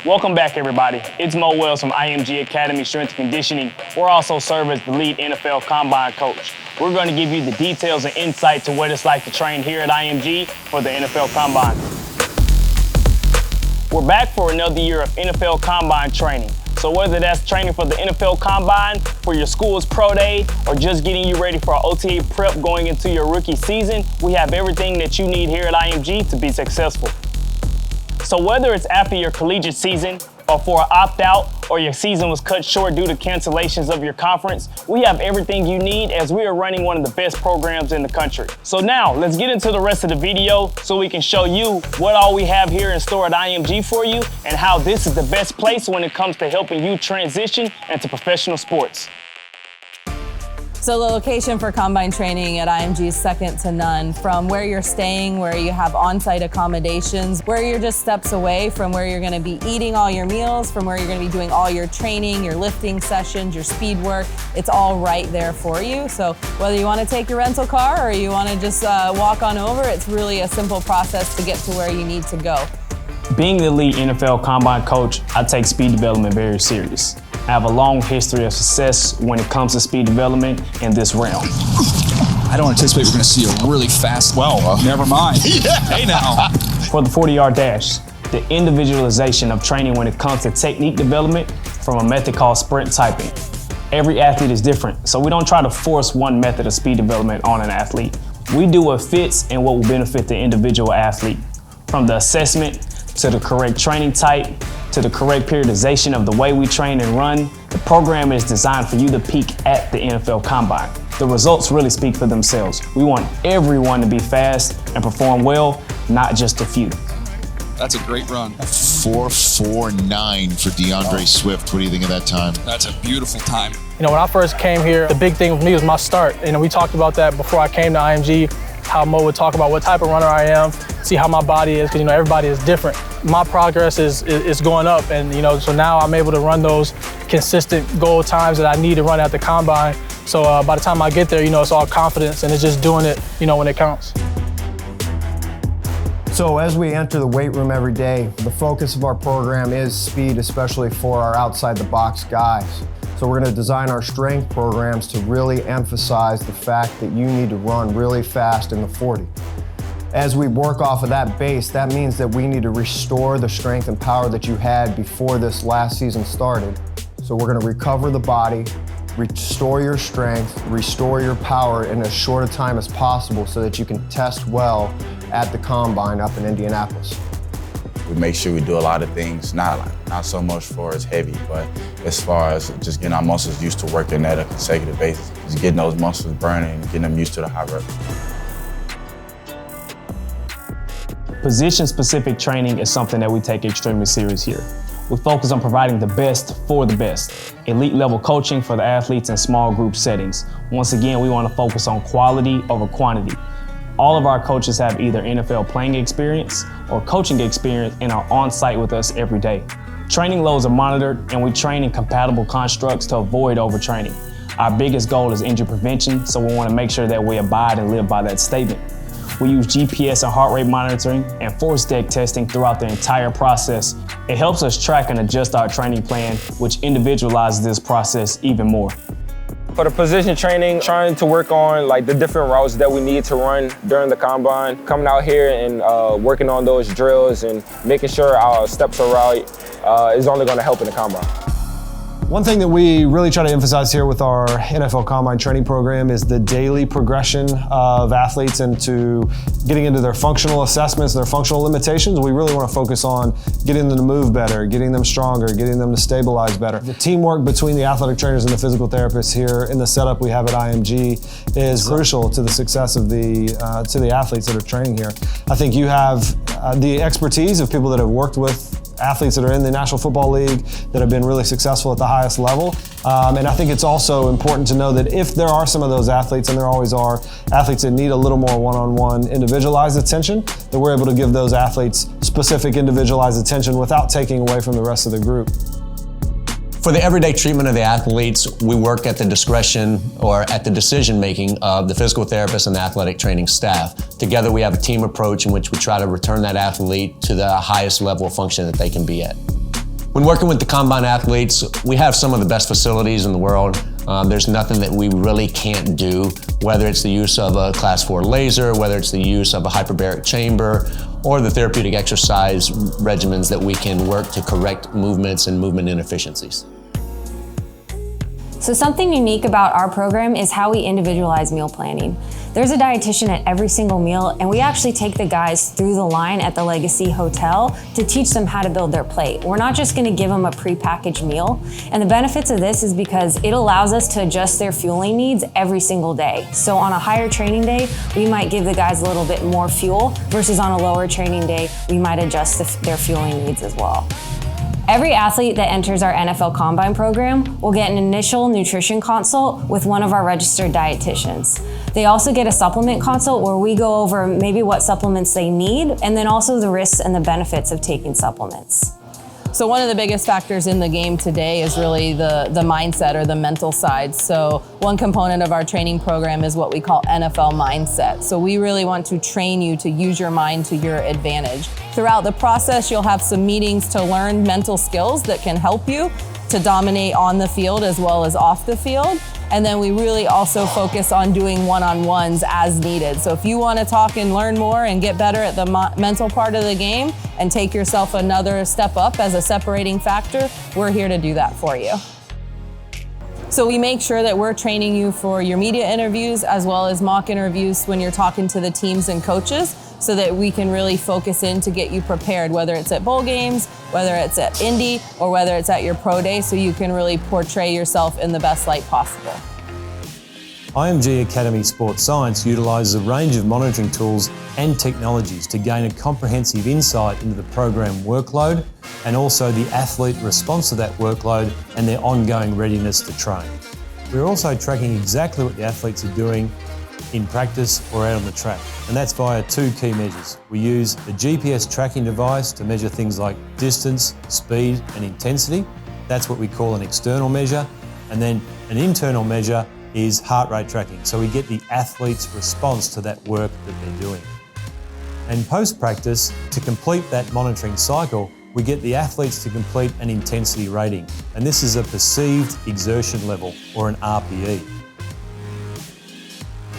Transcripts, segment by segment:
Welcome back, everybody. It's Mo Wells from IMG Academy Strength and Conditioning. We're also serve as the lead NFL Combine coach. We're going to give you the details and insight to what it's like to train here at IMG for the NFL Combine. We're back for another year of NFL Combine training. So whether that's training for the NFL Combine, for your school's pro day, or just getting you ready for our OTA prep going into your rookie season, we have everything that you need here at IMG to be successful. So whether it's after your collegiate season, or for an opt-out, or your season was cut short due to cancellations of your conference, we have everything you need as we are running one of the best programs in the country. So now, let's get into the rest of the video so we can show you what all we have here in store at IMG for you and how this is the best place when it comes to helping you transition into professional sports. So the location for Combine training at IMG is second to none. From where you're staying, where you have on-site accommodations, where you're just steps away from where you're gonna be eating all your meals, from where you're gonna be doing all your training, your lifting sessions, your speed work, it's all right there for you. So whether you wanna take your rental car or you wanna just walk on over, it's really a simple process to get to where you need to go. Being the lead NFL Combine coach, I take speed development very serious. I have a long history of success when it comes to speed development in this realm. I don't anticipate we're going to see a really fast, never mind. Yeah. Hey now. For the 40-yard dash, the individualization of training when it comes to technique development from a method called sprint typing. Every athlete is different, so we don't try to force one method of speed development on an athlete. We do what fits and what will benefit the individual athlete. From the assessment, to the correct training type, to the correct periodization of the way we train and run, the program is designed for you to peak at the NFL Combine. The results really speak for themselves. We want everyone to be fast and perform well, not just a few. That's a great run. 4.49 for DeAndre Swift. What do you think of that time? That's a beautiful time. You know, when I first came here, the big thing with me was my start. You know, we talked about that before I came to IMG, how Mo would talk about what type of runner I am, see how my body is, because, you know, everybody is different. My progress is going up, and, you know, so now I'm able to run those consistent goal times that I need to run at the Combine. So by the time I get there, you know, it's all confidence, and it's just doing it, you know, when it counts. So as we enter the weight room every day, the focus of our program is speed, especially for our outside-the-box guys. So we're going to design our strength programs to really emphasize the fact that you need to run really fast in the 40. As we work off of that base, that means that we need to restore the strength and power that you had before this last season started. So we're going to recover the body, restore your strength, restore your power in as short a time as possible so that you can test well at the Combine up in Indianapolis. We make sure we do a lot of things, not so much for as heavy, but as far as just getting our muscles used to working at a consecutive basis, just getting those muscles burning and getting them used to the high reps. Position-specific training is something that we take extremely serious here. We focus on providing the best for the best. Elite level coaching for the athletes in small group settings. Once again, we want to focus on quality over quantity. All of our coaches have either NFL playing experience or coaching experience and are on site with us every day. Training loads are monitored, and we train in compatible constructs to avoid overtraining. Our biggest goal is injury prevention, so we want to make sure that we abide and live by that statement. We use GPS and heart rate monitoring and force deck testing throughout the entire process. It helps us track and adjust our training plan, which individualizes this process even more. For the position training, trying to work on like the different routes that we need to run during the Combine, coming out here and working on those drills and making sure our steps are right is only going to help in the Combine. One thing that we really try to emphasize here with our NFL Combine training program is the daily progression of athletes into getting into their functional assessments, their functional limitations. We really want to focus on getting them to move better, getting them stronger, getting them to stabilize better. The teamwork between the athletic trainers and the physical therapists here in the setup we have at IMG is crucial to the success of the athletes that are training here. I think you have the expertise of people that have worked with athletes that are in the National Football League that have been really successful at the highest level. And I think it's also important to know that if there are some of those athletes, and there always are, athletes that need a little more one-on-one individualized attention, that we're able to give those athletes specific individualized attention without taking away from the rest of the group. For the everyday treatment of the athletes, we work at the discretion or at the decision-making of the physical therapist and the athletic training staff. Together, we have a team approach in which we try to return that athlete to the highest level of function that they can be at. When working with the Combine athletes, we have some of the best facilities in the world. There's nothing that we really can't do, whether it's the use of a Class 4 laser, whether it's the use of a hyperbaric chamber, or the therapeutic exercise regimens that we can work to correct movements and movement inefficiencies. So something unique about our program is how we individualize meal planning. There's a dietitian at every single meal, and we actually take the guys through the line at the Legacy Hotel to teach them how to build their plate. We're not just gonna give them a prepackaged meal. And the benefits of this is because it allows us to adjust their fueling needs every single day. So on a higher training day, we might give the guys a little bit more fuel, versus on a lower training day, we might adjust their fueling needs as well. Every athlete that enters our NFL Combine program will get an initial nutrition consult with one of our registered dietitians. They also get a supplement consult where we go over maybe what supplements they need, and then also the risks and the benefits of taking supplements. So one of the biggest factors in the game today is really the mindset or the mental side. So one component of our training program is what we call NFL mindset. So we really want to train you to use your mind to your advantage. Throughout the process, you'll have some meetings to learn mental skills that can help you to dominate on the field as well as off the field. And then we really also focus on doing one-on-ones as needed. So if you want to talk and learn more and get better at the mental part of the game and take yourself another step up as a separating factor, we're here to do that for you. So we make sure that we're training you for your media interviews as well as mock interviews when you're talking to the teams and coaches, so that we can really focus in to get you prepared, whether it's at bowl games, whether it's at Indy, or whether it's at your pro day, so you can really portray yourself in the best light possible. IMG Academy Sports Science utilises a range of monitoring tools and technologies to gain a comprehensive insight into the program workload and also the athlete response to that workload and their ongoing readiness to train. We're also tracking exactly what the athletes are doing in practice or out on the track, and that's via two key measures. We use a GPS tracking device to measure things like distance, speed and intensity. That's what we call an external measure. And then an internal measure is heart rate tracking, so we get the athlete's response to that work that they're doing. And post-practice, to complete that monitoring cycle, we get the athletes to complete an intensity rating, and this is a perceived exertion level, or an RPE.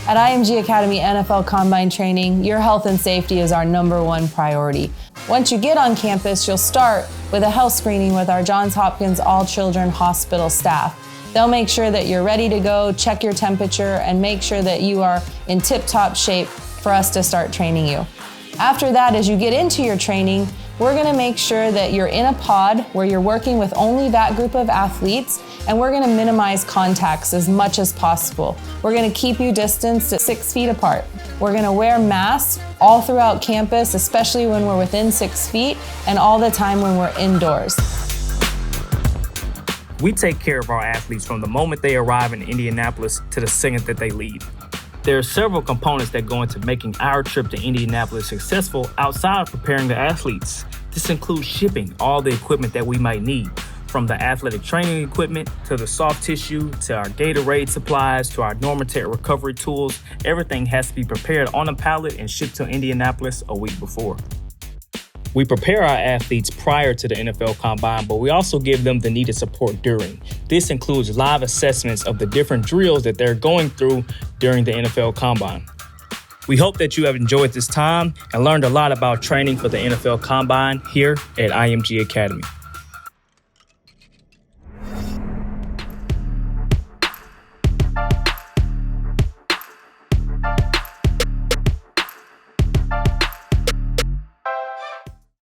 At IMG Academy NFL Combine Training, your health and safety is our #1 priority. Once you get on campus, you'll start with a health screening with our Johns Hopkins All Children Hospital staff. They'll make sure that you're ready to go, check your temperature, and make sure that you are in tip-top shape for us to start training you. After that, as you get into your training, we're gonna make sure that you're in a pod where you're working with only that group of athletes, and we're gonna minimize contacts as much as possible. We're gonna keep you distanced at 6 feet apart. We're gonna wear masks all throughout campus, especially when we're within 6 feet, and all the time when we're indoors. We take care of our athletes from the moment they arrive in Indianapolis to the second that they leave. There are several components that go into making our trip to Indianapolis successful outside of preparing the athletes. This includes shipping all the equipment that we might need, from the athletic training equipment to the soft tissue to our Gatorade supplies to our Normatec recovery tools. Everything has to be prepared on a pallet and shipped to Indianapolis a week before. We prepare our athletes prior to the NFL Combine, but we also give them the needed support during. This includes live assessments of the different drills that they're going through during the NFL Combine. We hope that you have enjoyed this time and learned a lot about training for the NFL Combine here at IMG Academy.